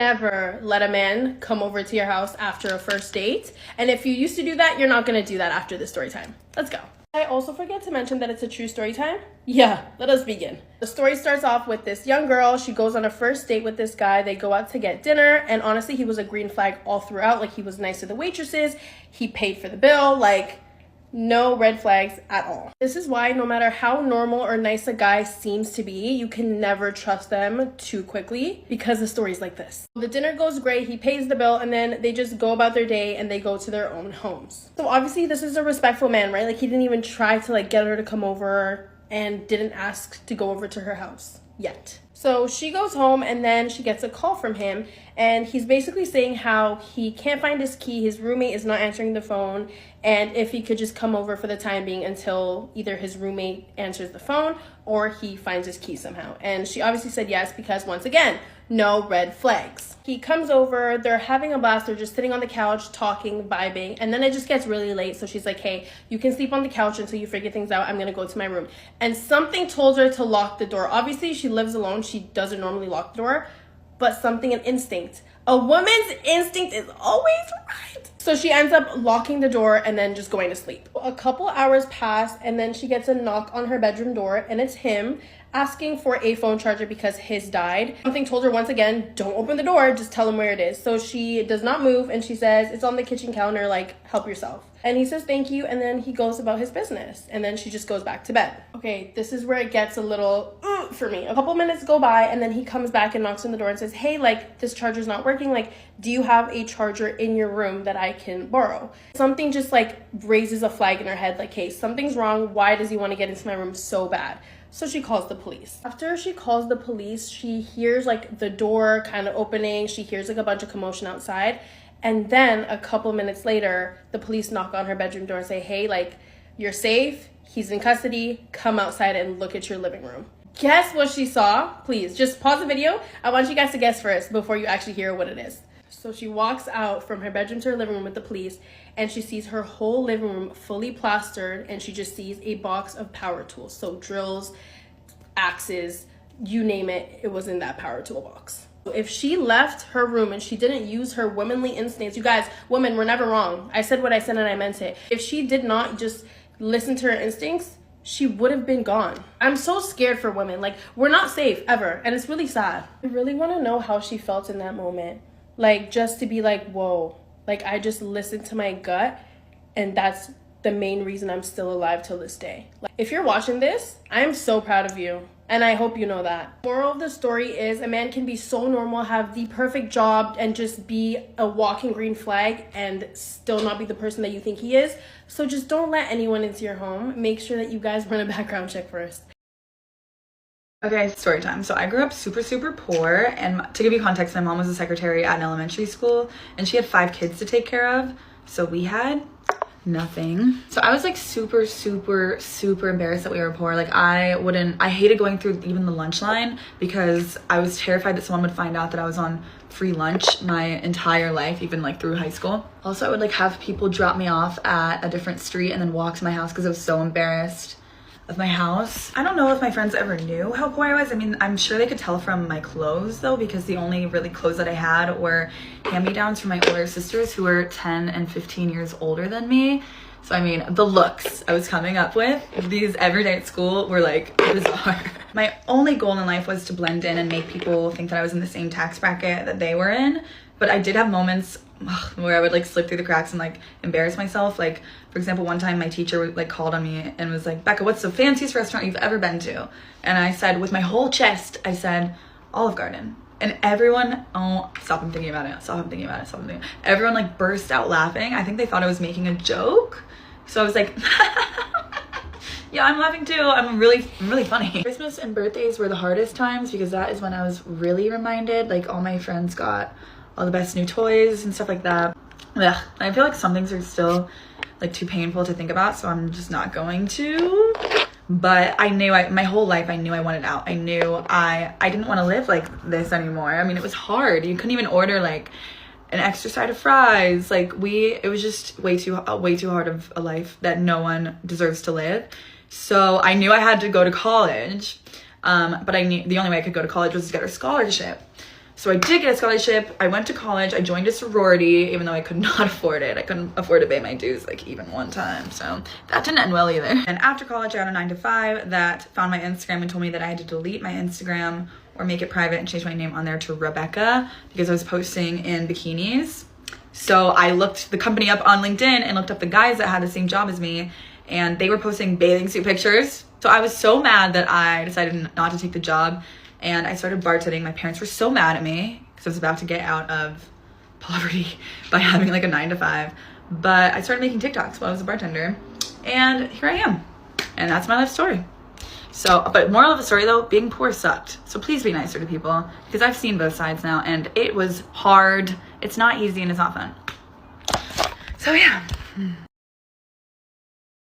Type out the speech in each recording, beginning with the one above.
Never let a man come over to your house after a first date. And if you used to do that, you're not going to do that after this story time. Let's go. I also forget to mention that it's a true story time. Yeah, let us begin. The story starts off with this young girl. She goes on a first date with this guy. They go out to get dinner. And honestly, he was a green flag all throughout. Like, he was nice to the waitresses. He paid for the bill. Like, no red flags at all. This is why no matter how normal or nice a guy seems to be, you can never trust them too quickly because the story's like this. The dinner goes great, he pays the bill, and then they just go about their day and they go to their own homes. So obviously this is a respectful man, right? Like, he didn't even try to get her to come over and didn't ask to go over to her house yet. So she goes home and then she gets a call from him, and he's basically saying how he can't find his key, his roommate is not answering the phone, and if he could just come over for the time being until either his roommate answers the phone or he finds his key somehow. And she obviously said yes because, once again, no red flags. He comes over, they're having a blast, they're just sitting on the couch, talking, vibing, and then it just gets really late, so she's like, hey, you can sleep on the couch until you figure things out, I'm gonna go to my room. And something told her to lock the door. Obviously, she lives alone, she doesn't normally lock the door, but something, an instinct. A woman's instinct is always right. So she ends up locking the door and then just going to sleep. A couple hours pass, and then she gets a knock on her bedroom door, and it's him asking for a phone charger because his died. Something told her, once again, don't open the door, just tell him where it is. So she does not move, and she says, it's on the kitchen counter, like, help yourself. And he says thank you, and then he goes about his business, and then she just goes back to bed. Okay, this is where it gets a little for me. A couple minutes go by, and then he comes back and knocks on the door and says, hey, like, this charger's not working, like, do you have a charger in your room that I can borrow? Something just raises a flag in her head, like, hey, something's wrong, why does he want to get into my room so bad? So she calls the police. After she calls the police, she hears the door kind of opening. She hears a bunch of commotion outside. And then a couple minutes later, the police knock on her bedroom door and say, hey, you're safe. He's in custody. Come outside and look at your living room. Guess what she saw? Please, just pause the video. I want you guys to guess first before you actually hear what it is. So she walks out from her bedroom to her living room with the police, and she sees her whole living room fully plastered, and she just sees a box of power tools. So drills, axes, you name it, it was in that power tool box. If she left her room and she didn't use her womanly instincts, you guys, women, we're never wrong. I said what I said and I meant it. If she did not just listen to her instincts, she would have been gone. I'm so scared for women. We're not safe ever, and it's really sad. I really want to know how she felt in that moment. Just to be whoa, I just listened to my gut, and that's the main reason I'm still alive till this day. If you're watching this, I am so proud of you, and I hope you know that. Moral of the story is, a man can be so normal, have the perfect job, and just be a walking green flag and still not be the person that you think he is. So just don't let anyone into your home. Make sure that you guys run a background check first. Okay, story time. So I grew up super, super poor, and to give you context, my mom was a secretary at an elementary school, and she had 5 kids to take care of, so we had nothing. So I was super, super, super embarrassed that we were poor. I hated going through even the lunch line because I was terrified that someone would find out that I was on free lunch my entire life, even through high school. Also, I would have people drop me off at a different street and then walk to my house because I was so embarrassed of my house. I don't know if my friends ever knew how poor I was. I mean, I'm sure they could tell from my clothes though, because the only really clothes that I had were hand-me-downs from my older sisters who were 10 and 15 years older than me. So I mean, the looks I was coming up with these everyday at school were bizarre. My only goal in life was to blend in and make people think that I was in the same tax bracket that they were in. But I did have moments where I would slip through the cracks and embarrass myself. For example, one time my teacher called on me and was like, Becca, what's the fanciest restaurant you've ever been to? And I said, with my whole chest, I said, Olive Garden. And everyone, oh, stop, I'm thinking about it. Stop, I'm thinking about it. Stop, I'm thinking. Everyone burst out laughing. I think they thought I was making a joke. So I was like, yeah, I'm laughing too. I'm really funny. Christmas and birthdays were the hardest times because that is when I was really reminded, all my friends got all the best new toys and stuff like that. Ugh. I feel some things are still too painful to think about, so I'm just not going to. But I knew my whole life I knew I wanted out. I knew I didn't want to live like this anymore. I mean, it was hard. You couldn't even order an extra side of fries. It was just way too hard of a life that no one deserves to live. So I knew I had to go to college. But I knew the only way I could go to college was to get a scholarship. So I did get a scholarship. I went to college. I joined a sorority, even though I could not afford it. I couldn't afford to pay my dues like even one time. So that didn't end well either. And after college, I got a 9-to-5 that found my Instagram and told me that I had to delete my Instagram or make it private and change my name on there to Rebecca because I was posting in bikinis. So I looked the company up on LinkedIn and looked up the guys that had the same job as me, and they were posting bathing suit pictures. So I was so mad that I decided not to take the job, and I started bartending. My parents were so mad at me because I was about to get out of poverty by having like a 9-to-5. But I started making TikToks while I was a bartender, and here I am. And that's my life story. So, but moral of the story though, being poor sucked. So please be nicer to people because I've seen both sides now, and it was hard. It's not easy and it's not fun. So yeah.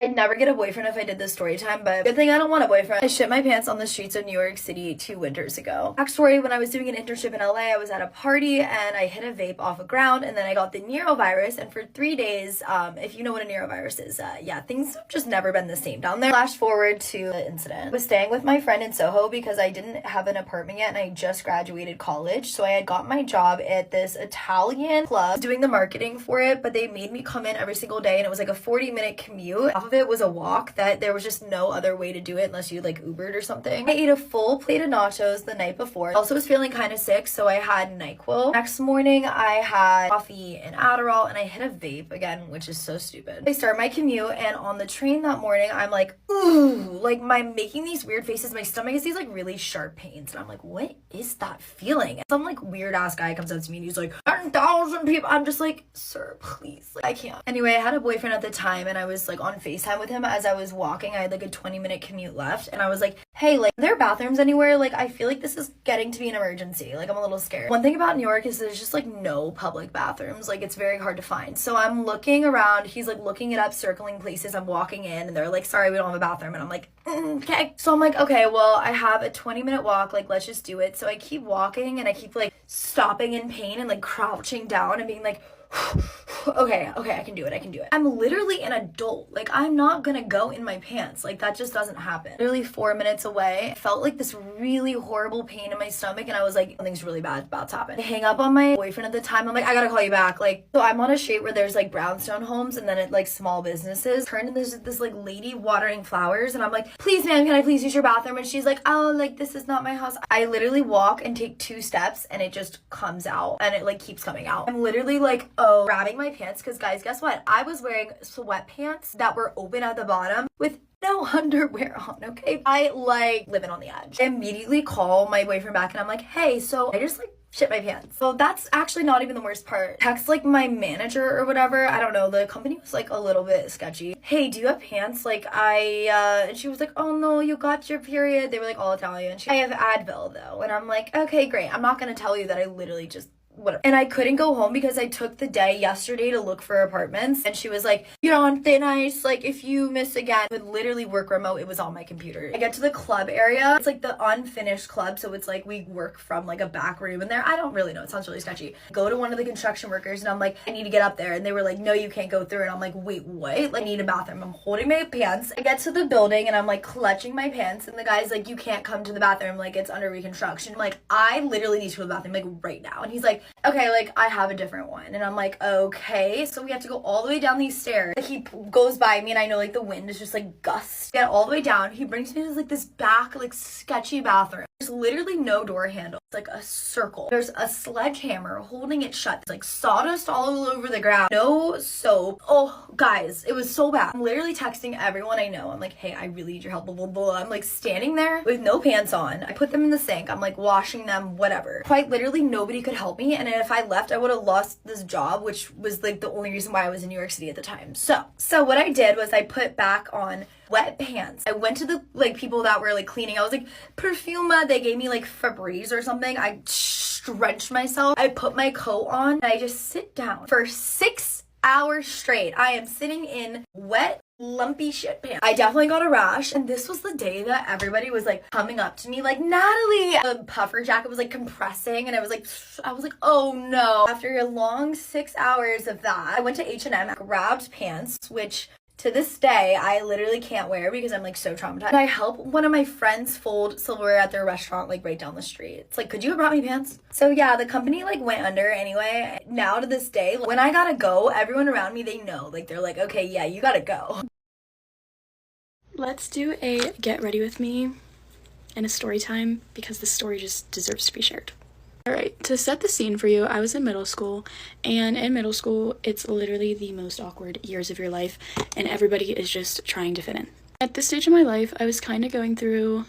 I'd never get a boyfriend if I did this story time, but good thing I don't want a boyfriend. I shit my pants on the streets of New York City 2 winters ago. Backstory, when I was doing an internship in LA, I was at a party and I hit a vape off the ground, and then I got the neurovirus, and for 3 days, if you know what a neurovirus is, yeah, things have just never been the same down there. Flash forward to the incident. I was staying with my friend in Soho because I didn't have an apartment yet and I just graduated college, so I had got my job at this Italian club doing the marketing for it, but they made me come in every single day, and it was like a 40-minute commute. Half of it was a walk, that there was just no other way to do it unless you like Ubered or something. I ate a full plate of nachos the night before. I also was feeling kind of sick, so I had NyQuil. Next morning I had coffee and Adderall, and I hit a vape again, which is so stupid. I start my commute, and on the train that morning I'm like, ooh, like I'm making these weird faces. My stomach is these like really sharp pains, and I'm like, what is that feeling? And some like weird ass guy comes up to me and he's like, 10,000 people. I'm just like, sir, please, like I can't. Anyway, I had a boyfriend at the time, and I was like on FaceTime with him as I was walking. I had like a 20-minute commute left, and I was like, hey, like, are there bathrooms anywhere? Like, I feel like this is getting to be an emergency. Like, I'm a little scared. One thing about New York is there's just like no public bathrooms. Like, it's very hard to find. So I'm looking around. He's like looking it up, circling places. I'm walking in, and they're like, sorry, we don't have a bathroom. And I'm like, okay. So I'm like, okay, well, I have a 20-minute walk. Like, let's just do it. So I keep walking, and I keep like stopping in pain and like crouching down and being like, okay, I can do it. I'm literally an adult. Like, I'm not gonna go in my pants. Like, that just doesn't happen. Literally 4 minutes away, I felt like this really horrible pain in my stomach, and I was like, something's really bad about to happen. I hang up on my boyfriend at the time. I'm like, I gotta call you back. Like, so I'm on a street where there's like brownstone homes, and then it like small businesses. Turned, and there's this like lady watering flowers, and I'm like, please ma'am, can I please use your bathroom? And she's like, oh, like, this is not my house. I literally walk and take 2 steps, and it just comes out, and it like keeps coming out. I'm literally like, oh, grabbing my pants, because guys, guess what? I was wearing sweatpants that were open at the bottom with no underwear on, okay? I like living on the edge. I immediately call my boyfriend back, and I'm like, hey, so I just like shit my pants. So that's actually not even the worst part. Text like my manager or whatever. I don't know. The company was like a little bit sketchy. Hey, do you have pants? Like and she was like, oh no, you got your period. They were like all Italian. I have Advil though. And I'm like, okay, great. I'm not gonna tell you that I literally just whatever. And I couldn't go home because I took the day yesterday to look for apartments, and she was like, you're on thin ice, like if you miss again. I would literally work remote. It was on my computer. I get to the club area. It's like the unfinished club, so it's like we work from like a back room in there. I don't really know. It sounds really sketchy. Go to one of the construction workers, and I'm like, I need to get up there, and they were like, no, you can't go through. And I'm like, wait, what? Like, I need a bathroom. I'm holding my pants. I get to the building, and I'm like clutching my pants, and the guy's like, you can't come to the bathroom, like it's under reconstruction. I'm like, I literally need to go to the bathroom like right now. And he's like, okay, like I have a different one. And I'm like, okay. So we have to go all the way down these stairs. Like, he goes by me, and I know like the wind is just like gusts. Get all the way down. He brings me to like this back like sketchy bathroom. There's literally no door handle. It's like a circle. There's a sledgehammer holding it shut. It's like sawdust all over the ground. No soap. Oh, guys, it was so bad. I'm literally texting everyone I know. I'm like, hey, I really need your help. Blah, blah, blah. I'm like standing there with no pants on. I put them in the sink. I'm like washing them, whatever. Quite literally nobody could help me. And if I left, I would have lost this job, which was like the only reason why I was in New York City at the time. So what I did was I put back on wet pants. I went to the like people that were like cleaning. I was like, Perfuma. They gave me like Febreze or something. I drenched myself. I put my coat on, and I just sit down for 6 hours straight. I am sitting in wet, lumpy shit pants. I definitely got a rash, and this was the day that everybody was like coming up to me like, Natalie. The puffer jacket was like compressing, and I was like, oh no. After a long 6 hours of that, I went to H&M, grabbed pants, which To this day, I literally can't wear because I'm like so traumatized. I help one of my friends fold silverware at their restaurant like right down the street. It's like, could you have brought me pants? So yeah, the company like went under anyway. Now to this day, when I gotta go, everyone around me, they know. Like they're like, okay, yeah, you gotta go. Let's do a get ready with me and a story time because the story just deserves to be shared. Alright, to set the scene for you, I was in middle school, and in middle school, it's literally the most awkward years of your life, and everybody is just trying to fit in. At this stage of my life, I was kind of going through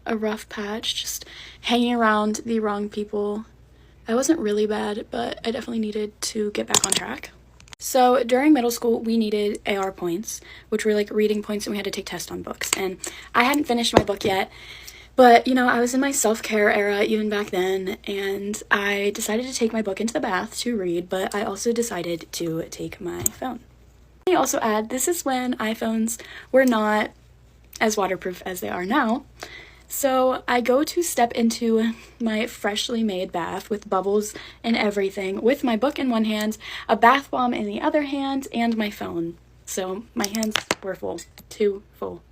a rough patch, just hanging around the wrong people. I wasn't really bad, but I definitely needed to get back on track. So during middle school, we needed AR points, which were like reading points, and we had to take tests on books, and I hadn't finished my book yet. But, you know, I was in my self-care era even back then, and I decided to take my book into the bath to read, but I also decided to take my phone. Let me also add, this is when iPhones were not as waterproof as they are now. So I go to step into my freshly made bath with bubbles and everything, with my book in one hand, a bath bomb in the other hand, and my phone. So my hands were full, too full.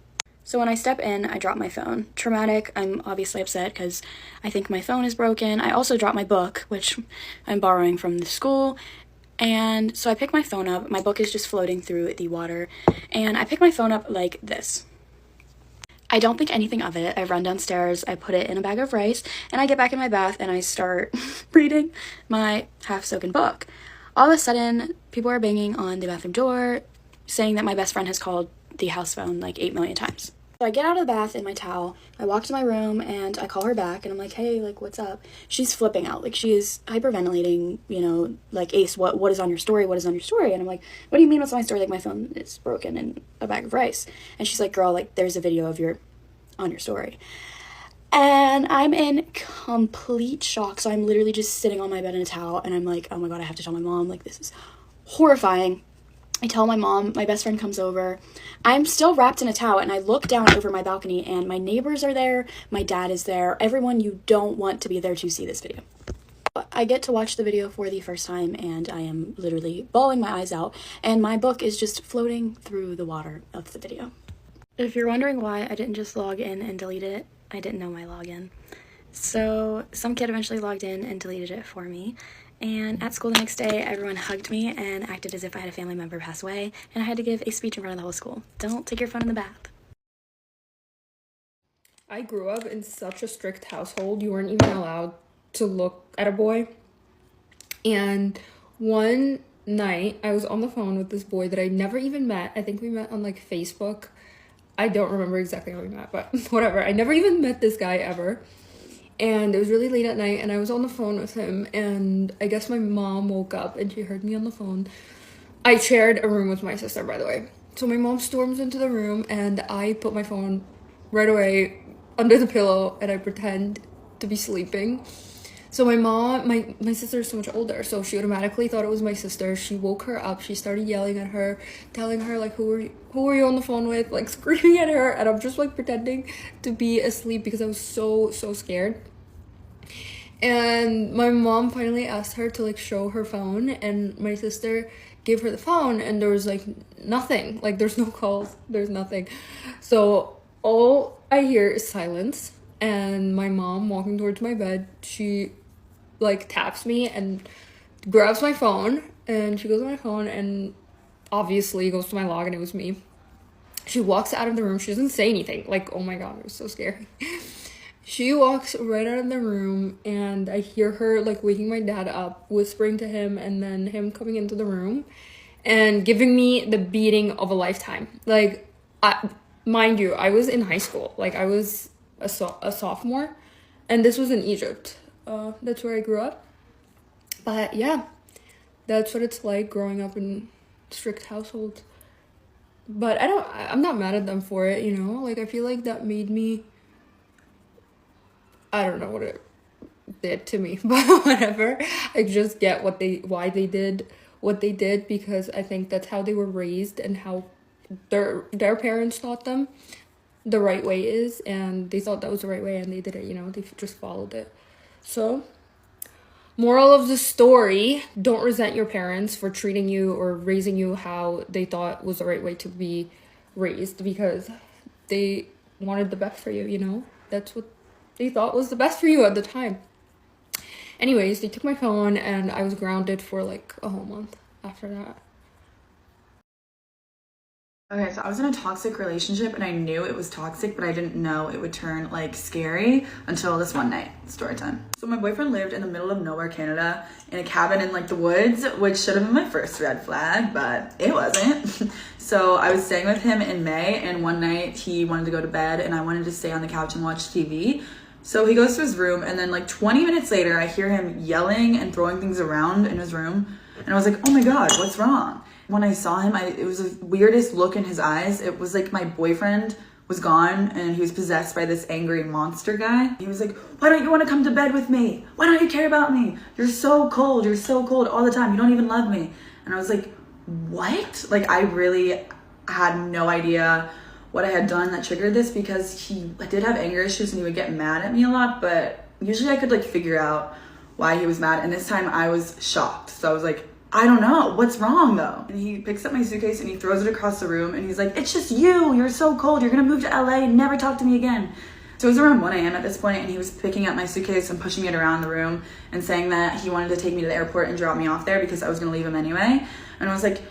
So when I step in, I drop my phone. Traumatic, I'm obviously upset because I think my phone is broken. I also dropped my book, which I'm borrowing from the school. And so I pick my phone up. My book is just floating through the water. And I pick my phone up like this. I don't think anything of it. I run downstairs, I put it in a bag of rice, and I get back in my bath and I start reading my half-soaken book. All of a sudden, people are banging on the bathroom door, saying that my best friend has called the house phone like 8 million times. So I get out of the bath in my towel, I walk to my room, and I call her back, and I'm like, hey, like, what's up? She's flipping out, like, she is hyperventilating, you know, like, Ace, what is on your story? What is on your story? And I'm like, what do you mean what's on my story? Like, my phone is broken in a bag of rice. And she's like, girl, like, there's a video of on your story. And I'm in complete shock, so I'm literally just sitting on my bed in a towel, and I'm like, oh my god, I have to tell my mom, like, this is horrifying. I tell my mom, my best friend comes over. I'm still wrapped in a towel, and I look down over my balcony, and my neighbors are there, my dad is there, everyone you don't want to be there to see this video. I get to watch the video for the first time, and I am literally bawling my eyes out, and my book is just floating through the water of the video. If you're wondering why I didn't just log in and delete it, I didn't know my login. So some kid eventually logged in and deleted it for me. And at school the next day, everyone hugged me and acted as if I had a family member pass away, and I had to give a speech in front of the whole school. Don't take your phone in the bath. I grew up in such a strict household. You weren't even allowed to look at a boy. And one night, I was on the phone with this boy that I never even met. I think we met on, like, Facebook. I don't remember exactly how we met, but whatever. I never even met this guy ever. And it was really late at night, and I was on the phone with him, and I guess my mom woke up, and she heard me on the phone. I shared a room with my sister, by the way. So my mom storms into the room, and I put my phone right away under the pillow, and I pretend to be sleeping. So my mom, my sister is so much older, so she automatically thought it was my sister. She woke her up, she started yelling at her, telling her, like, who are you on the phone with, like, screaming at her, and I'm just, like, pretending to be asleep because I was so scared. And my mom finally asked her to, like, show her phone, and my sister gave her the phone, and there was, like, nothing. Like, there's no calls, there's nothing. So all I hear is silence, and my mom walking towards my bed, she, like, taps me and grabs my phone, and she goes to my phone, and obviously goes to my log, and it was me. She walks out of the room. She doesn't say anything. Like, oh my god, it was so scary. She walks right out of the room, and I hear her, like, waking my dad up, whispering to him, and then him coming into the room and giving me the beating of a lifetime. Like, mind you, I was in high school. Like, I was a sophomore, and this was in Egypt. That's where I grew up. But yeah, that's what it's like growing up in strict households. But I'm not mad at them for it, you know? Like, I feel like that made me, I don't know what it did to me, but whatever. I just get why they did what they did, because I think that's how they were raised and how their parents taught them the right way is, and they thought that was the right way, and they did it, you know? They just followed it. So Moral of the story, don't resent your parents for treating you or raising you how they thought was the right way to be raised, because they wanted the best for you, you know? That's what they thought was the best for you at the time. Anyways, they took my phone and I was grounded for like a whole month after that. Okay, so I was in a toxic relationship and I knew it was toxic, but I didn't know it would turn like scary until this one night. Story time. So my boyfriend lived in the middle of nowhere, Canada, in a cabin in like the woods, which should have been my first red flag, but it wasn't. So I was staying with him in May, and one night he wanted to go to bed and I wanted to stay on the couch and watch TV. So he goes to his room, and then like 20 minutes later, I hear him yelling and throwing things around in his room. And I was like, oh my God, what's wrong? When I saw him, it was the weirdest look in his eyes. It was like my boyfriend was gone and he was possessed by this angry monster guy. He was like, why don't you want to come to bed with me? Why don't you care about me? You're so cold all the time. You don't even love me. And I was like, what? Like, I really had no idea what I had done that triggered this, because he did have anger issues and he would get mad at me a lot, but usually I could like figure out why he was mad. And this time I was shocked. So I was like, I don't know, what's wrong though? And he picks up my suitcase and he throws it across the room and he's like, it's just you, you're so cold, you're gonna move to LA and never talk to me again. So it was around 1 a.m. at this point, and he was picking up my suitcase and pushing it around the room and saying that he wanted to take me to the airport and drop me off there because I was gonna leave him anyway. And I was like,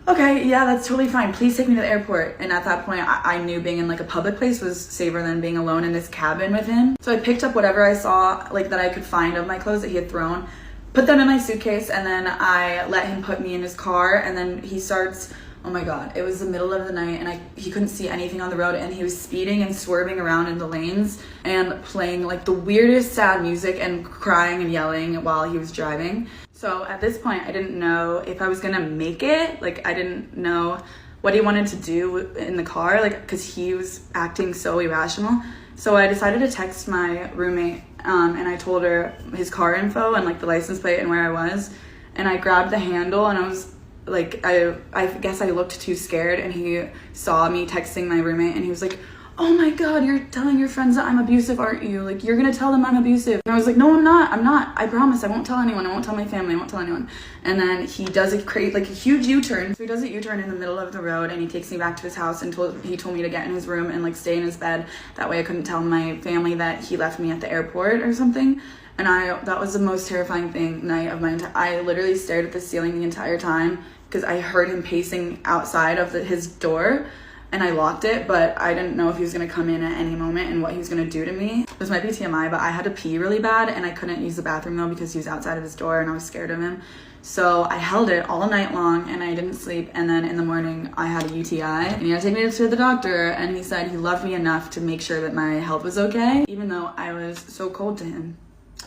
okay, yeah, that's totally fine. Please take me to the airport. And at that point, I knew being in like a public place was safer than being alone in this cabin with him. So I picked up whatever I saw like that I could find of my clothes that he had thrown, put them in my suitcase, and then I let him put me in his car. And then he starts, oh my God, it was the middle of the night and he couldn't see anything on the road, and he was speeding and swerving around in the lanes and playing like the weirdest sad music and crying and yelling while he was driving. So at this point, I didn't know if I was gonna make it. Like, I didn't know what he wanted to do in the car, like, because he was acting so irrational. So I decided to text my roommate, and I told her his car info and like the license plate and where I was. And I grabbed the handle and I was like, I guess I looked too scared, and he saw me texting my roommate and he was like, oh my God, you're telling your friends that I'm abusive, aren't you? Like, you're gonna tell them I'm abusive. And I was like, no, I'm not. I promise, I won't tell anyone. I won't tell my family. I won't tell anyone. And then he does a huge U-turn. So he does a U-turn in the middle of the road, and he takes me back to his house and he told me to get in his room and like stay in his bed. That way I couldn't tell my family that he left me at the airport or something. And that was the most terrifying night of my entire, I literally stared at the ceiling the entire time because I heard him pacing outside of his door. And I locked it, but I didn't know if he was gonna come in at any moment and what he was gonna do to me. This might be TMI, but I had to pee really bad, and I couldn't use the bathroom though because he was outside of his door and I was scared of him. So I held it all night long and I didn't sleep. And then in the morning I had a UTI, and he had to take me to the doctor, and he said he loved me enough to make sure that my health was okay, even though I was so cold to him.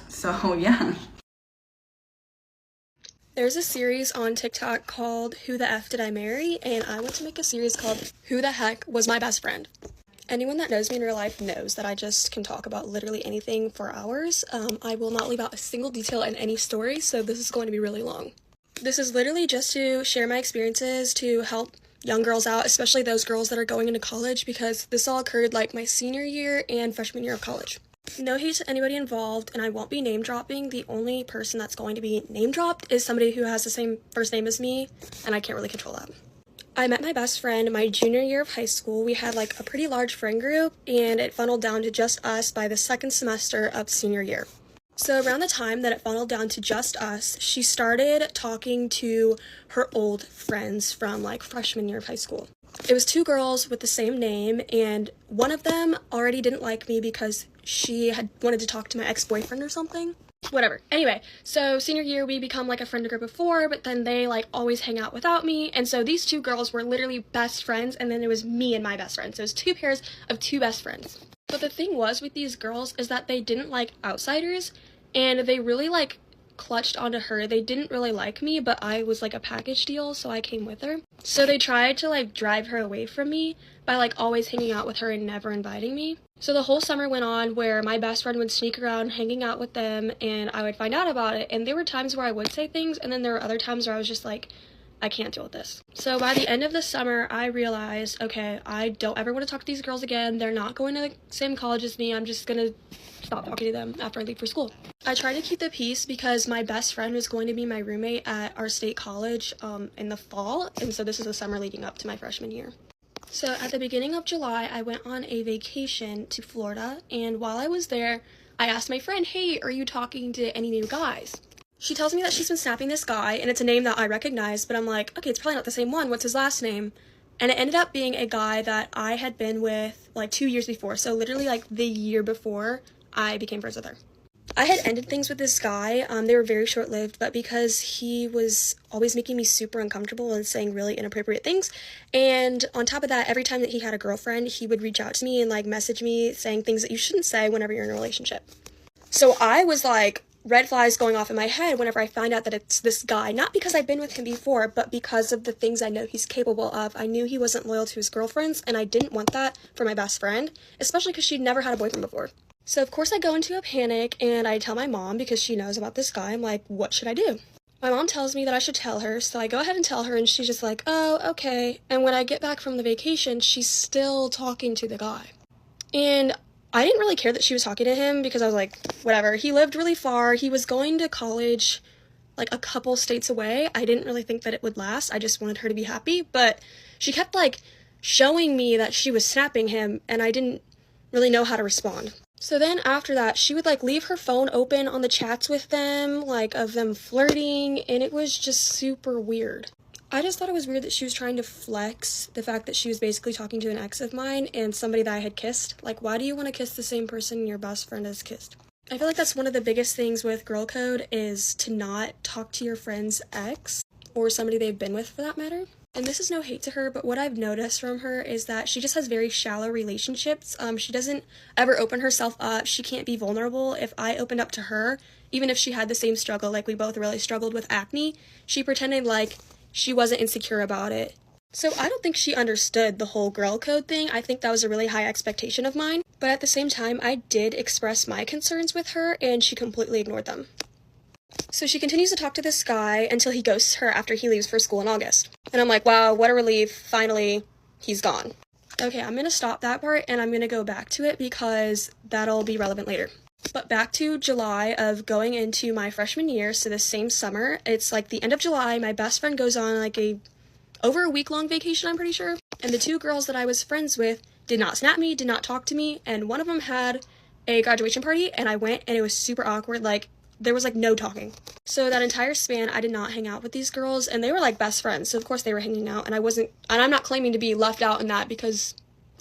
So yeah. There's a series on TikTok called Who the F Did I Marry? And I want to make a series called Who the Heck Was My Best Friend? Anyone that knows me in real life knows that I just can talk about literally anything for hours. I will not leave out a single detail in any story, so this is going to be really long. This is literally just to share my experiences to help young girls out, especially those girls that are going into college, because this all occurred like my senior year and freshman year of college. No hate to anybody involved, and I won't be name dropping. The only person that's going to be name dropped is somebody who has the same first name as me, and I can't really control that. I met my best friend my junior year of high school. We had like a pretty large friend group, and it funneled down to just us by the second semester of senior year. So around the time that it funneled down to just us, she started talking to her old friends from like freshman year of high school. It was 2 girls with the same name, and one of them already didn't like me because she had wanted to talk to my ex-boyfriend or something. Whatever. Anyway, so senior year we become like a friend group of 4, but then they like always hang out without me, and so these 2 girls were literally best friends, and then it was me and my best friend. So it was 2 pairs of 2 best friends. But the thing was with these girls is that they didn't like outsiders, and they really like clutched onto her. They didn't really like me, but I was like a package deal, so I came with her. So they tried to like drive her away from me by like always hanging out with her and never inviting me. So the whole summer went on where my best friend would sneak around hanging out with them, and I would find out about it. And there were times where I would say things, and then there were other times where I was just like, I can't deal with this. So by the end of the summer, I realized, okay, I don't ever want to talk to these girls again. They're not going to the same college as me. I'm just gonna stop talking to them after I leave for school. I tried to keep the peace because my best friend was going to be my roommate at our state college in the fall, and so this is the summer leading up to my freshman year. So at the beginning of July, I went on a vacation to Florida, and while I was there, I asked my friend, hey, are you talking to any new guys? She tells me that she's been snapping this guy, and it's a name that I recognize, but I'm like, okay, it's probably not the same one. What's his last name? And it ended up being a guy that I had been with like 2 years before, so literally like the year before I became friends with her. I had ended things with this guy. They were very short-lived, but because he was always making me super uncomfortable and saying really inappropriate things, and on top of that, every time that he had a girlfriend, he would reach out to me and like message me saying things that you shouldn't say whenever you're in a relationship. So I was like, red flags going off in my head whenever I find out that it's this guy, not because I've been with him before, but because of the things I know he's capable of. I knew he wasn't loyal to his girlfriends, and I didn't want that for my best friend, especially because she'd never had a boyfriend before. So of course I go into a panic, and I tell my mom because she knows about this guy. I'm like, what should I do? My mom tells me that I should tell her, so I go ahead and tell her, and she's just like, oh, okay. And when I get back from the vacation, she's still talking to the guy. And I didn't really care that she was talking to him because I was like, whatever. He lived really far. He was going to college like a couple states away. I didn't really think that it would last. I just wanted her to be happy. But she kept like showing me that she was snapping him, and I didn't really know how to respond. So then after that, she would like leave her phone open on the chats with them, like of them flirting, and it was just super weird. I just thought it was weird that she was trying to flex the fact that she was basically talking to an ex of mine and somebody that I had kissed. Like, why do you want to kiss the same person your best friend has kissed? I feel like that's one of the biggest things with girl code is to not talk to your friend's ex or somebody they've been with for that matter. And this is no hate to her, but what I've noticed from her is that she just has very shallow relationships. She doesn't ever open herself up. She can't be vulnerable. If I opened up to her, even if she had the same struggle, like we both really struggled with acne, she pretended like she wasn't insecure about it. So I don't think she understood the whole girl code thing. I think that was a really high expectation of mine. But at the same time, I did express my concerns with her, and she completely ignored them. So she continues to talk to this guy until he ghosts her after he leaves for school in August. And I'm like, wow, what a relief. Finally, he's gone. Okay, I'm going to stop that part, and I'm going to go back to it because that'll be relevant later. But back to July of going into my freshman year, so the same summer, it's like the end of July, my best friend goes on like over a week-long vacation, I'm pretty sure, and the two girls that I was friends with did not snap me, did not talk to me, and one of them had a graduation party, and I went, and it was super awkward, like, there was like no talking. So that entire span, I did not hang out with these girls, and they were like best friends, so of course they were hanging out, and I'm not claiming to be left out in that because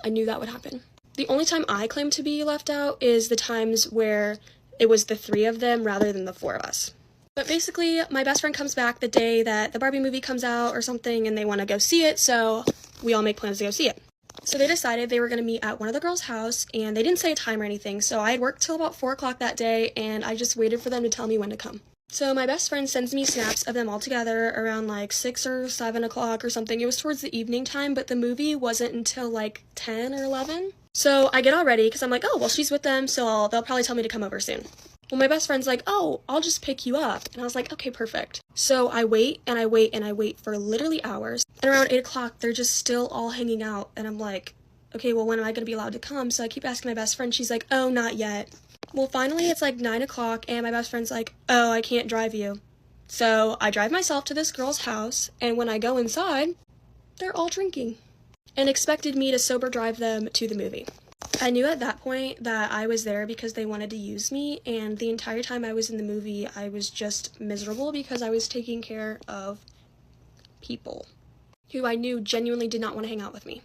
I knew that would happen. The only time I claim to be left out is the times where it was the three of them rather than the four of us. But basically, my best friend comes back the day that the Barbie movie comes out or something, and they want to go see it, so we all make plans to go see it. So they decided they were going to meet at one of the girls' house, and they didn't say a time or anything, so I had worked till about 4 o'clock that day, and I just waited for them to tell me when to come. So my best friend sends me snaps of them all together around like 6 or 7 o'clock or something. It was towards the evening time, but the movie wasn't until like 10 or 11. So I get all ready because I'm like, oh, well, she's with them, so they'll probably tell me to come over soon. Well, my best friend's like, oh, I'll just pick you up. And I was like, okay, perfect. So I wait and I wait and I wait for literally hours. And around 8 o'clock, they're just still all hanging out. And I'm like, okay, well, when am I going to be allowed to come? So I keep asking my best friend. She's like, oh, not yet. Well, finally, it's like 9 o'clock, and my best friend's like, oh, I can't drive you. So I drive myself to this girl's house, and when I go inside, they're all drinking and expected me to sober drive them to the movie. I knew at that point that I was there because they wanted to use me, and the entire time I was in the movie, I was just miserable because I was taking care of people who I knew genuinely did not want to hang out with me.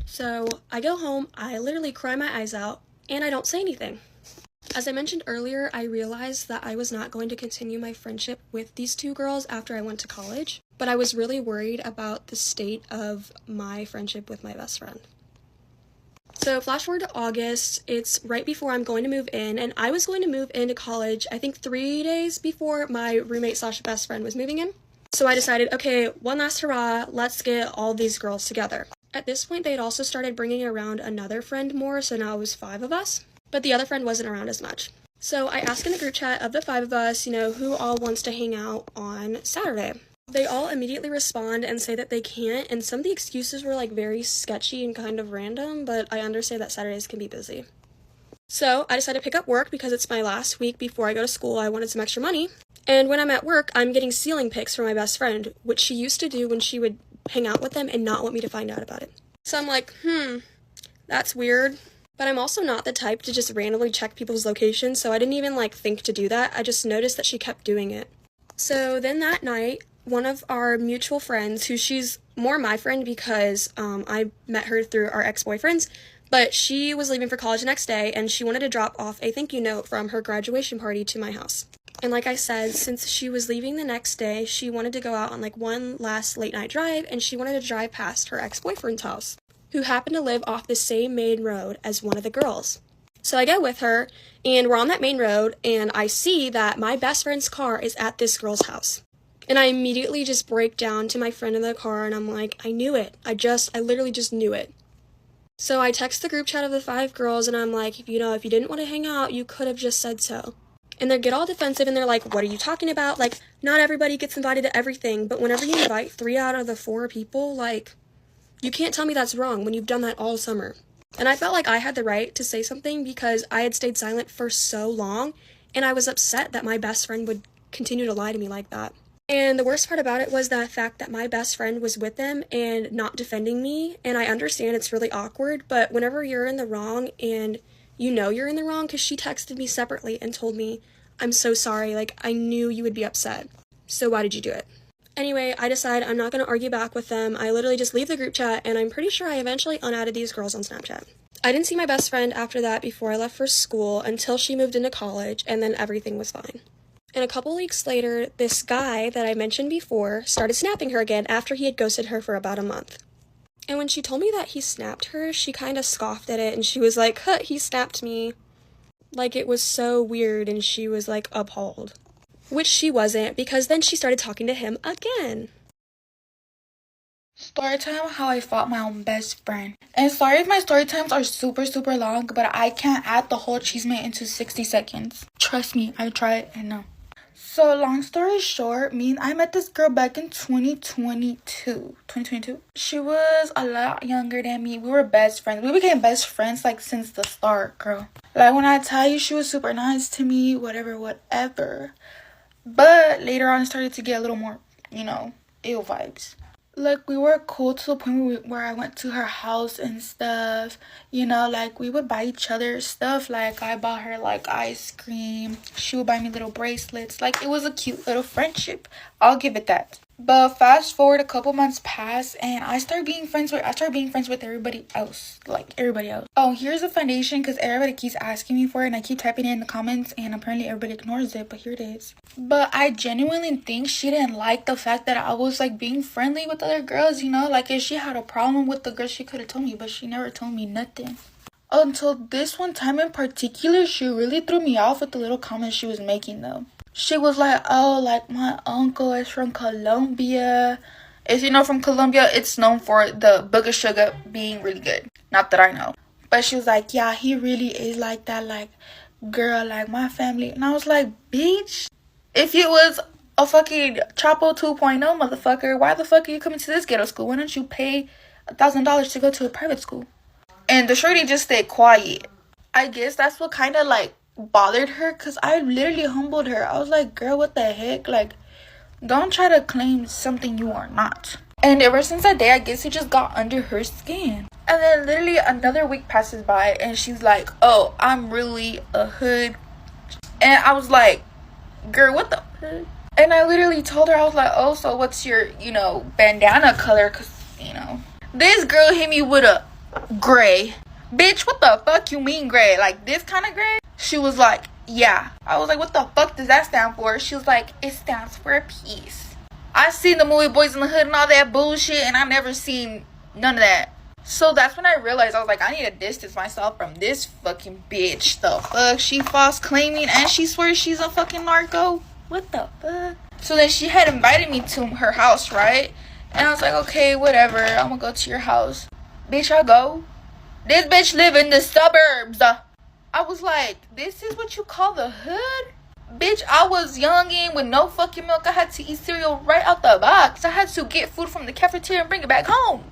So I go home, I literally cry my eyes out, and I don't say anything. As I mentioned earlier, I realized that I was not going to continue my friendship with these two girls after I went to college, but I was really worried about the state of my friendship with my best friend. So flash forward to August, it's right before I'm going to move in, and I was going to move into college, I think 3 days before my roommate / best friend was moving in. So I decided, okay, one last hurrah, let's get all these girls together. At this point, they had also started bringing around another friend more, so now it was 5 of us. But the other friend wasn't around as much. So I asked in the group chat of the 5 of us, who all wants to hang out on Saturday. They all immediately respond and say that they can't, and some of the excuses were like very sketchy and kind of random, but I understand that Saturdays can be busy. So I decided to pick up work because it's my last week before I go to school. I wanted some extra money. And when I'm at work, I'm getting ceiling pics from my best friend, which she used to do when she would hang out with them and not want me to find out about it. So I'm like, that's weird. But I'm also not the type to just randomly check people's locations, so I didn't even think to do that. I just noticed that she kept doing it. So then that night, one of our mutual friends, who she's more my friend because I met her through our ex-boyfriends, but she was leaving for college the next day, and she wanted to drop off a thank you note from her graduation party to my house. And like I said, since she was leaving the next day, she wanted to go out on one last late night drive, and she wanted to drive past her ex-boyfriend's house, who happened to live off the same main road as one of the girls. So I go with her, and we're on that main road, and I see that my best friend's car is at this girl's house. And I immediately just break down to my friend in the car, and I'm like, I knew it. I literally just knew it. So I text the group chat of the 5 girls, and I'm like, if you didn't want to hang out, you could have just said so. And they get all defensive, and they're like, what are you talking about? Not everybody gets invited to everything, but whenever you invite 3 out of the 4 people, you can't tell me that's wrong when you've done that all summer. And I felt like I had the right to say something because I had stayed silent for so long, and I was upset that my best friend would continue to lie to me like that. And the worst part about it was the fact that my best friend was with them and not defending me, and I understand it's really awkward, but whenever you're in the wrong and you're in the wrong, because she texted me separately and told me, I'm so sorry, I knew you would be upset, so why did you do it? Anyway, I decide I'm not going to argue back with them. I literally just leave the group chat, and I'm pretty sure I eventually unadded these girls on Snapchat. I didn't see my best friend after that before I left for school until she moved into college, and then everything was fine. And a couple weeks later, this guy that I mentioned before started snapping her again after he had ghosted her for about a month. And when she told me that he snapped her, she kind of scoffed at it, and she was like, he snapped me. It was so weird, and she was appalled. Which she wasn't, because then she started talking to him again. Storytime, how I fought my own best friend. And sorry if my story times are super long, but I can't add the whole achievement into 60 seconds. Trust me, I tried and no. So long story short, I met this girl back in 2022. She was a lot younger than me. We were best friends. We became best friends since the start, girl. When I tell you she was super nice to me, whatever. But later on it started to get a little more, ill vibes. We were cool to the point where I went to her house and stuff. We would buy each other stuff. I bought her ice cream. She would buy me little bracelets. It was a cute little friendship. I'll give it that. But fast forward a couple months pass, and I started being friends with everybody else. Everybody else. Oh, here's a foundation because everybody keeps asking me for it, and I keep typing it in the comments, and apparently everybody ignores it, but here it is. But I genuinely think she didn't like the fact that I was being friendly with other girls, if she had a problem with the girl, she could have told me, but she never told me nothing. Until this one time in particular, she really threw me off with the little comments she was making though. She was my uncle is from Colombia. If you know from Colombia, it's known for the booger sugar being really good. Not that I know. But she was yeah, he really is like that, girl, my family. And I was bitch, if you was a fucking Chapo 2.0 motherfucker, why the fuck are you coming to this ghetto school? Why don't you pay $1,000 to go to a private school? And the shorty just stayed quiet. I guess that's what kind of bothered her, because I literally humbled her. I was girl, what the heck? Don't try to claim something you are not. And ever since that day, I guess it just got under her skin. And then literally another week passes by, and she's oh, I'm really a hood. And I was girl, what the hood? And I literally told her, I was oh, so what's your, bandana color? Because, this girl hit me with a gray. Bitch, what the fuck you mean gray? This kind of gray? She was yeah. I was what the fuck does that stand for? She was it stands for peace. I seen the movie Boys in the Hood and all that bullshit, and I never seen none of that. So that's when I realized, I was I need to distance myself from this fucking bitch. The fuck? She false claiming and she swears she's a fucking narco? What the fuck? So then she had invited me to her house, right? And I was okay, whatever. I'm gonna go to your house. Bitch, I go. This bitch live in the suburbs. I was this is what you call the hood? Bitch, I was youngin' with no fucking milk. I had to eat cereal right out the box. I had to get food from the cafeteria and bring it back home.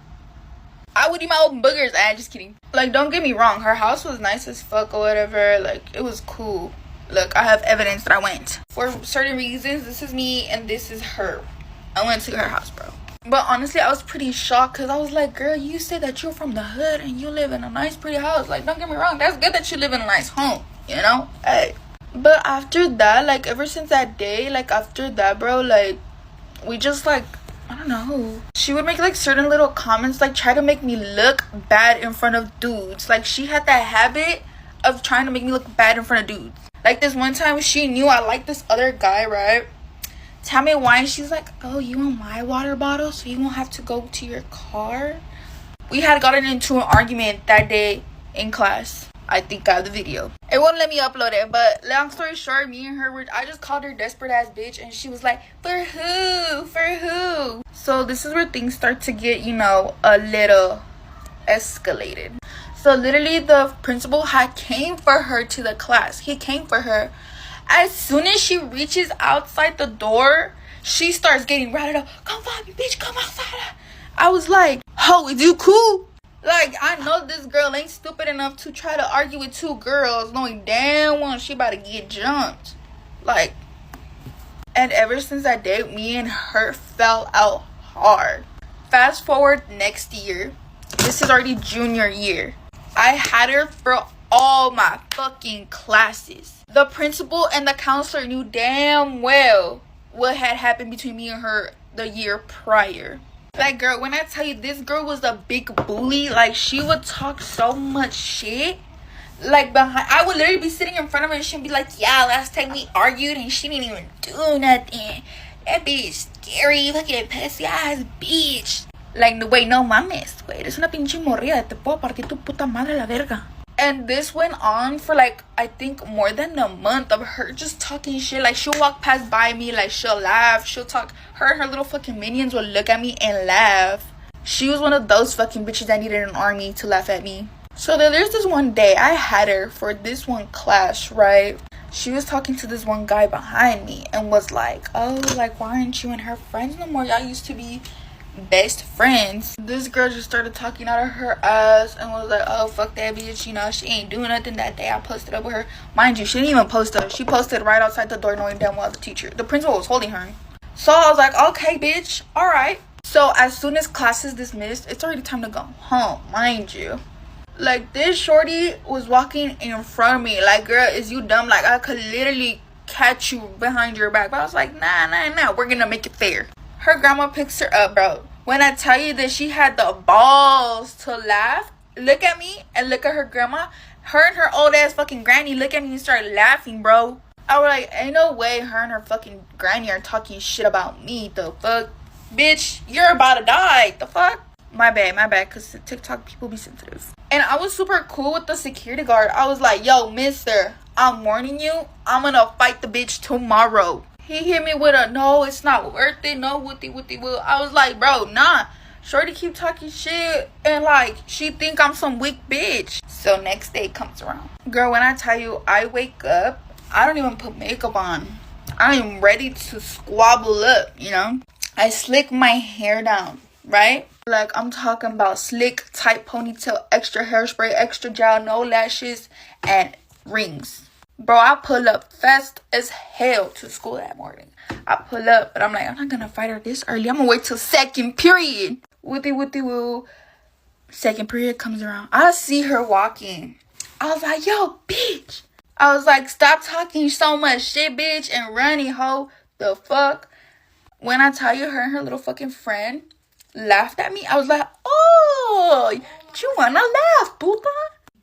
I would eat my own boogers. Just kidding. Like, don't get me wrong. Her house was nice as fuck or whatever. Like, it was cool. Look, I have evidence that I went. For certain reasons, this is me and this is her. I went to her house, bro. But honestly, I was pretty shocked because I was like, girl, you say that you're from the hood and you live in a nice, pretty house. Like, don't get me wrong. That's good that you live in a nice home, you know? Hey. But after that, like, ever since that day, like, after that, bro, like, we just, like, I don't know. She would make, like, certain little comments, like, try to make me look bad in front of dudes. Like, she had that habit of trying to make me look bad in front of dudes. Like, this one time, she knew I liked this other guy, right? Tell me why. And she's like, oh, you want my water bottle so you won't have to go to your car? We had gotten into an argument that day in class. I think I have the video. It won't let me upload it, but long story short, me and her were, I just called her desperate ass bitch, and she was like, for who? For who? So this is where things start to get, you know, a little escalated. So literally the principal had came for her to the class. He came for her. As soon as she reaches outside the door, she starts getting rattled up. Come find me, bitch, come outside. I was like, ho, is you cool? Like, I know this girl ain't stupid enough to try to argue with two girls knowing damn well she about to get jumped. Like, and ever since that day, me and her fell out hard. Fast forward next year. This is already junior year. I had her for all my fucking classes. The principal and the counselor knew damn well what had happened between me and her the year prior. Like, girl, when I tell you this girl was a big bully, like, she would talk so much shit. Like, I would literally be sitting in front of her and she'd be like, yeah, last time we argued and she didn't even do nothing. That bitch scary, fucking pussy ass bitch. Like, wait, no mames, güey, eres una pinche morrida, te puedo partir tu puta madre la verga. And this went on for, like, I think more than a month of her just talking shit. Like, she'll walk past by me, like, she'll laugh, she'll talk. Her and her little fucking minions will look at me and laugh. She was one of those fucking bitches that needed an army to laugh at me. So then there's this one day, I had her for this one class, right? She was talking to this one guy behind me and was like, oh, like, why aren't you and her friends no more? Y'all used to be best friends. This girl just started talking out of her ass and was like, oh, fuck that bitch, you know, she ain't doing nothing. That day I posted up with her. Mind you, she didn't even post up. She posted right outside the door knowing damn well the principal was holding her. So I was like, okay, bitch, all right. So as soon as class is dismissed, it's already time to go home, mind you. Like, this shorty was walking in front of me. Like, girl, is you dumb? Like, I could literally catch you behind your back. But I was like, nah, we're gonna make it fair. Her grandma picks her up, bro. When I tell you that she had the balls to laugh, look at me and look at her grandma. Her and her old ass fucking granny look at me and start laughing, bro. I was like, ain't no way her and her fucking granny are talking shit about me. The fuck? Bitch, you're about to die. The fuck? My bad, because TikTok people be sensitive. And I was super cool with the security guard. I was like, yo, mister, I'm warning you, I'm gonna fight the bitch tomorrow. He hit me with a, no, it's not worth it, no, wooty woo. I was like, bro, nah. Shorty keep talking shit and, like, she think I'm some weak bitch. So next day comes around. Girl, when I tell you, I wake up, I don't even put makeup on. I am ready to squabble up, you know? I slick my hair down, right? Like, I'm talking about slick, tight ponytail, extra hairspray, extra gel, no lashes, and rings. Bro, I pull up fast as hell to school that morning. I pull up, but I'm like, I'm not gonna fight her this early. I'm gonna wait till second period. Wooty woo. Second period comes around. I see her walking. I was like, yo, bitch. I was like, stop talking so much shit, bitch, and running, hoe. The fuck? When I tell you, her and her little fucking friend laughed at me, I was like, oh, you wanna laugh, puta?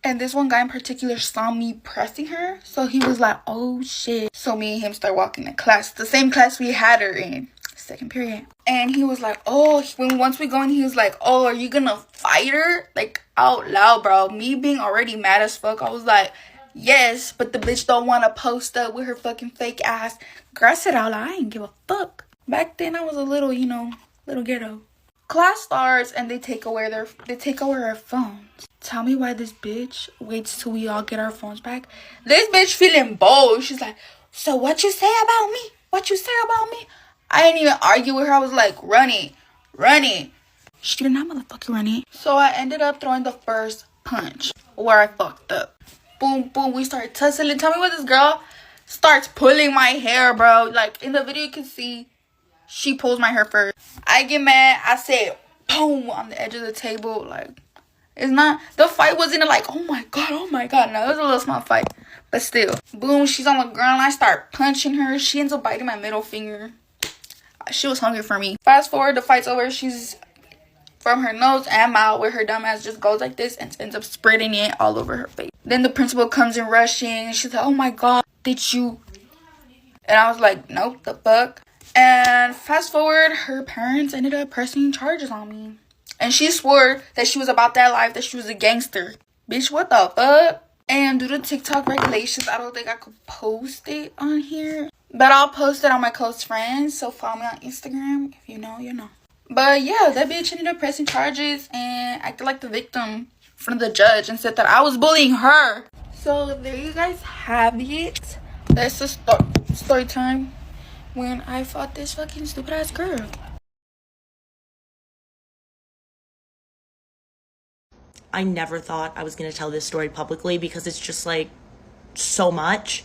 And this one guy in particular saw me pressing her. So he was like, oh, shit. So me and him start walking to class. The same class we had her in. Second period. And he was like, oh, once we go in, he was like, oh, are you gonna fight her? Like, out loud, bro. Me being already mad as fuck. I was like, yes, but the bitch don't want to post up with her fucking fake ass. Girl, I said out loud, I ain't give a fuck. Back then, I was a little, you know, little ghetto. Class starts and they take away our phones. Tell me why this bitch waits till we all get our phones back. This bitch feeling bold. She's like, So what you say about me? What you say about me? I didn't even argue with her. I was like, run it. She did not motherfucking run it. So I ended up throwing the first punch where I fucked up. Boom, boom. We started tussling. Tell me what this girl starts pulling my hair, bro. Like, in the video, you can see she pulls my hair first. I get mad. I say, boom, on the edge of the table. Like, it's not, the fight wasn't like, oh my God. No, it was a little small fight. But still, boom, she's on the ground. I start punching her. She ends up biting my middle finger. She was hungry for me. Fast forward, the fight's over. She's from her nose and mouth, where her dumb ass just goes like this and ends up spreading it all over her face. Then the principal comes in rushing. She's like, oh my God, did you? And I was like, nope, the fuck. And fast forward, her parents ended up pressing charges on me. And she swore that she was about that life, that she was a gangster. Bitch, what the fuck? And due to TikTok regulations, I don't think I could post it on here. But I'll post it on my close friends. So follow me on Instagram. If you know, you know. But yeah, that bitch ended up pressing charges and acted like the victim in front of the judge and said that I was bullying her. So there you guys have it. That's the story time when I fought this fucking stupid ass girl. I never thought I was going to tell this story publicly because it's just like so much.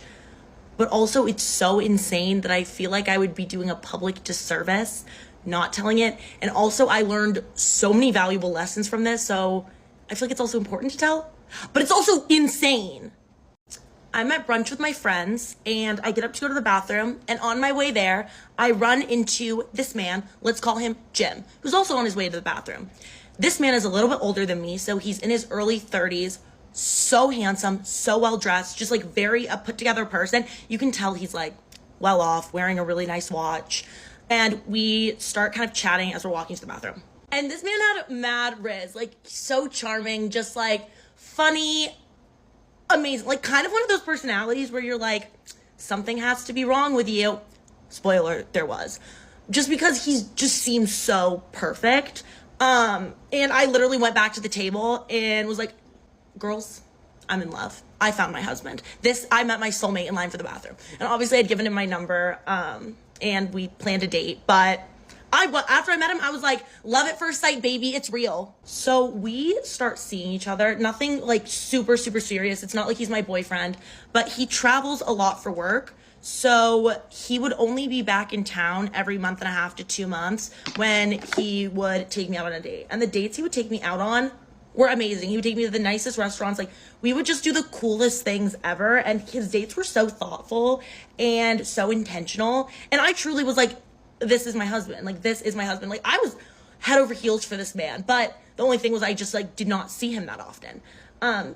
But also it's so insane that I feel like I would be doing a public disservice not telling it. And also I learned so many valuable lessons from this. So I feel like it's also important to tell. But it's also insane. I'm at brunch with my friends and I get up to go to the bathroom. And on my way there, I run into this man. Let's call him Jim, who's also on his way to the bathroom. This man is a little bit older than me, so he's in his early 30s, so handsome, so well-dressed, just like very a put-together person. You can tell he's like well off, wearing a really nice watch. And we start kind of chatting as we're walking to the bathroom. And this man had mad riz, like so charming, just like funny, amazing, like kind of one of those personalities where you're like, something has to be wrong with you. Spoiler, there was. Just because he just seems so perfect. And I literally went back to the table and was like, girls, I'm in love. I found my husband. I met my soulmate in line for the bathroom. And obviously I'd given him my number, and we planned a date. But after I met him, I was like, love at first sight, baby, it's real. So we start seeing each other. Nothing like super, super serious. It's not like he's my boyfriend, but he travels a lot for work. So he would only be back in town every month and a half to 2 months when he would take me out on a date. And the dates he would take me out on were amazing. He would take me to the nicest restaurants. Like, we would just do the coolest things ever. And his dates were so thoughtful and so intentional. And I truly was like, this is my husband. Like, this is my husband. Like, I was head over heels for this man. But the only thing was I just like did not see him that often.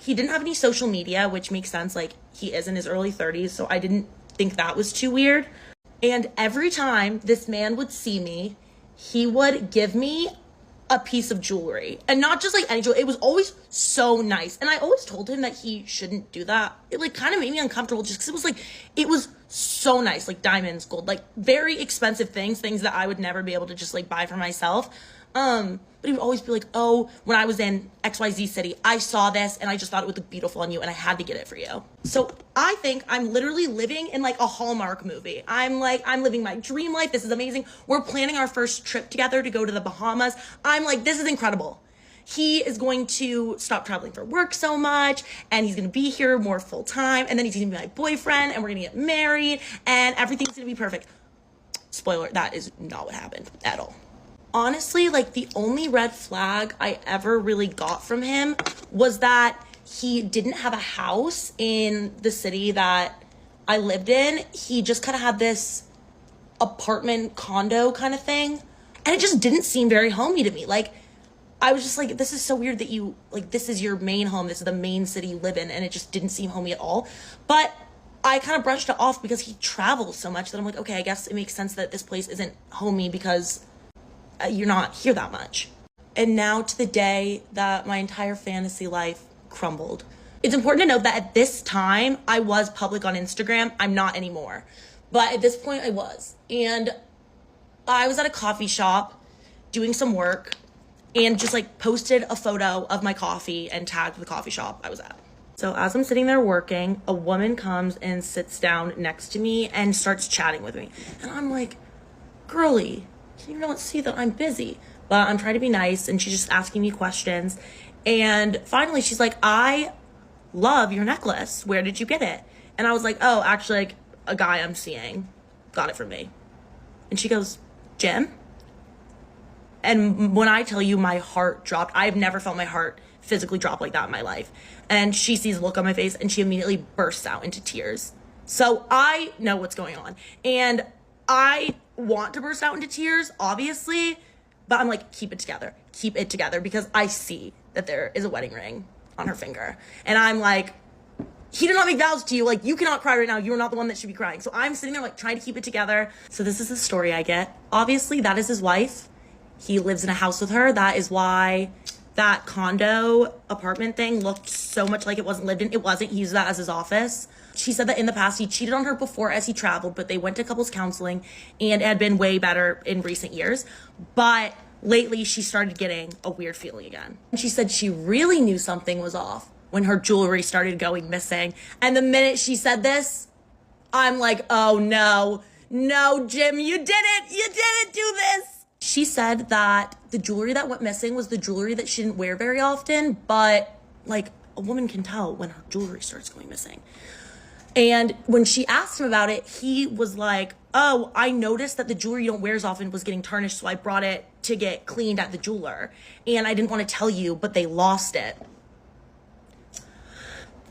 He didn't have any social media, which makes sense. Like, he is in his early 30s. So I didn't think that was too weird. And every time this man would see me, he would give me a piece of jewelry, and not just like any jewelry. It was always so nice. And I always told him that he shouldn't do that. It like kind of made me uncomfortable just because it was so nice, like diamonds, gold, like very expensive things that I would never be able to just like buy for myself. But he would always be like, oh, when I was in XYZ city, I saw this and I just thought it would look beautiful on you and I had to get it for you. So I think I'm literally living in like a Hallmark movie. I'm living my dream life. This is amazing. We're planning our first trip together to go to the Bahamas. I'm like, this is incredible. He is going to stop traveling for work so much and he's going to be here more full time. And then he's going to be my boyfriend and we're going to get married and everything's going to be perfect. Spoiler, that is not what happened at all. Honestly, like the only red flag I ever really got from him was that he didn't have a house in the city that I lived in. He just kind of had this apartment condo kind of thing. And it just didn't seem very homey to me. Like, I was just like, this is so weird that you, like, this is your main home. This is the main city you live in. And it just didn't seem homey at all. But I kind of brushed it off because he travels so much that I'm like, okay, I guess it makes sense that this place isn't homey because you're not here that much. And now to the day that my entire fantasy life crumbled. It's important to note that at this time, I was public on Instagram. I'm not anymore. But at this point, I was. And I was at a coffee shop doing some work and just like posted a photo of my coffee and tagged the coffee shop I was at. So as I'm sitting there working, a woman comes and sits down next to me and starts chatting with me. And I'm like, girly, you don't see that I'm busy. But I'm trying to be nice, and she's just asking me questions. And finally she's like, I love your necklace. Where did you get it? And I was like, oh, actually, like, a guy I'm seeing got it for me. And she goes, Jim? And when I tell you my heart dropped, I've never felt my heart physically drop like that in my life. And she sees the look on my face and she immediately bursts out into tears. So I know what's going on. And I want to burst out into tears, obviously, but I'm like, keep it together, because I see that there is a wedding ring on her finger. And I'm like, he did not make vows to you. Like, you cannot cry right now. You are not the one that should be crying. So I'm sitting there like trying to keep it together. So this is the story I get. Obviously, that is his wife. He lives in a house with her. That is why that condo apartment thing looked so much like it wasn't lived in. It wasn't. He used that as his office. She said that in the past he cheated on her before as he traveled, but they went to couples counseling and it had been way better in recent years. But lately she started getting a weird feeling again. And she said she really knew something was off when her jewelry started going missing. And the minute she said this, I'm like, oh no, Jim, you didn't do this. She said that the jewelry that went missing was the jewelry that she didn't wear very often, but like a woman can tell when her jewelry starts going missing. And when she asked him about it, he was like, oh, I noticed that the jewelry you don't wear as often was getting tarnished, so I brought it to get cleaned at the jeweler. And I didn't want to tell you, but they lost it.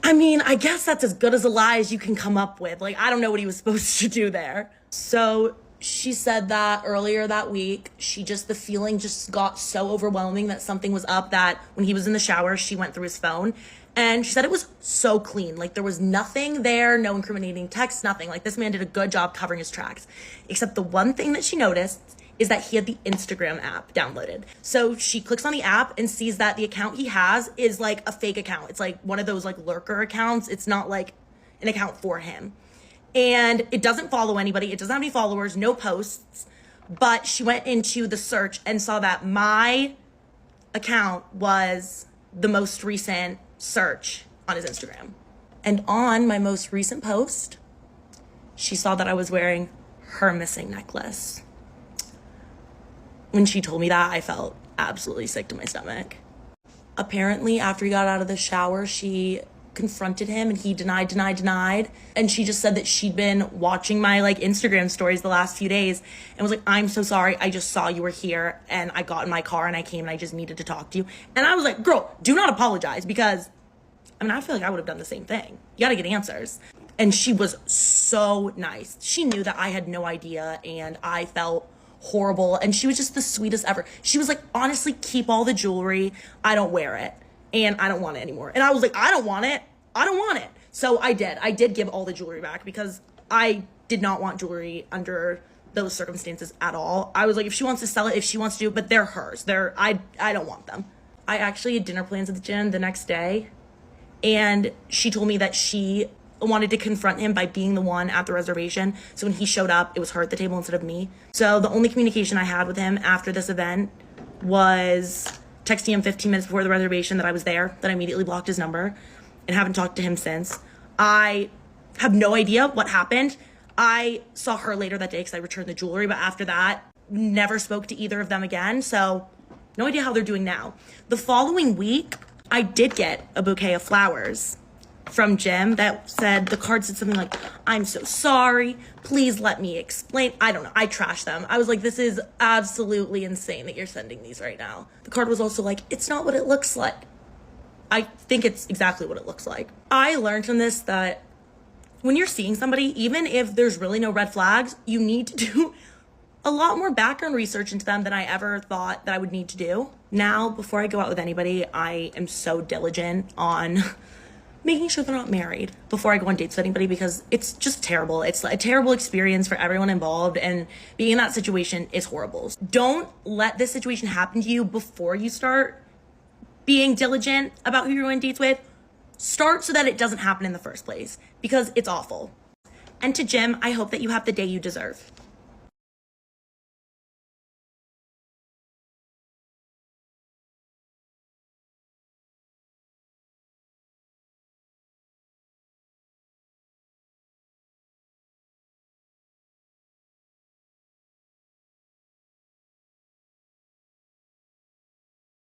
I mean, I guess that's as good as a lie as you can come up with. Like, I don't know what he was supposed to do there. So she said that earlier that week, the feeling just got so overwhelming that something was up, that when he was in the shower, she went through his phone. And she said it was so clean. Like, there was nothing there, no incriminating text, nothing. Like, this man did a good job covering his tracks. Except the one thing that she noticed is that he had the Instagram app downloaded. So she clicks on the app and sees that the account he has is like a fake account. It's like one of those like lurker accounts. It's not like an account for him. And it doesn't follow anybody. It doesn't have any followers, no posts. But she went into the search and saw that my account was the most recent search on his Instagram. And on my most recent post, she saw that I was wearing her missing necklace. When she told me that, I felt absolutely sick to my stomach. Apparently, after he got out of the shower, she confronted him and he denied. And she just said that she'd been watching my like Instagram stories the last few days and was like, I'm so sorry. I just saw you were here and I got in my car and I came and I just needed to talk to you. And I was like, girl, do not apologize, because I mean, I feel like I would have done the same thing. You gotta get answers. And she was so nice. She knew that I had no idea and I felt horrible. And she was just the sweetest ever. She was like, honestly, keep all the jewelry. I don't wear it. And I don't want it anymore. And I was like, I don't want it. So I did give all the jewelry back, because I did not want jewelry under those circumstances at all. I was like, if she wants to sell it, if she wants to do it, but they're hers. I don't want them. I actually had dinner plans at the gym the next day. And she told me that she wanted to confront him by being the one at the reservation. So when he showed up, it was her at the table instead of me. So the only communication I had with him after this event was texting him 15 minutes before the reservation that I was there, that I immediately blocked his number, and haven't talked to him since. I have no idea what happened. I saw her later that day because I returned the jewelry, but after that, never spoke to either of them again. So no idea how they're doing now. The following week, I did get a bouquet of flowers from Jim that said, the card said something like, I'm so sorry, please let me explain. I don't know, I trashed them. I was like, this is absolutely insane that you're sending these right now. The card was also like, it's not what it looks like. I think it's exactly what it looks like. I learned from this that when you're seeing somebody, even if there's really no red flags, you need to do a lot more background research into them than I ever thought that I would need to do. Now, before I go out with anybody, I am so diligent on making sure they're not married before I go on dates with anybody, because it's just terrible. It's a terrible experience for everyone involved, and being in that situation is horrible. Don't let this situation happen to you before you start being diligent about who you're going on dates with. Start so that it doesn't happen in the first place, because it's awful. And to Jim, I hope that you have the day you deserve.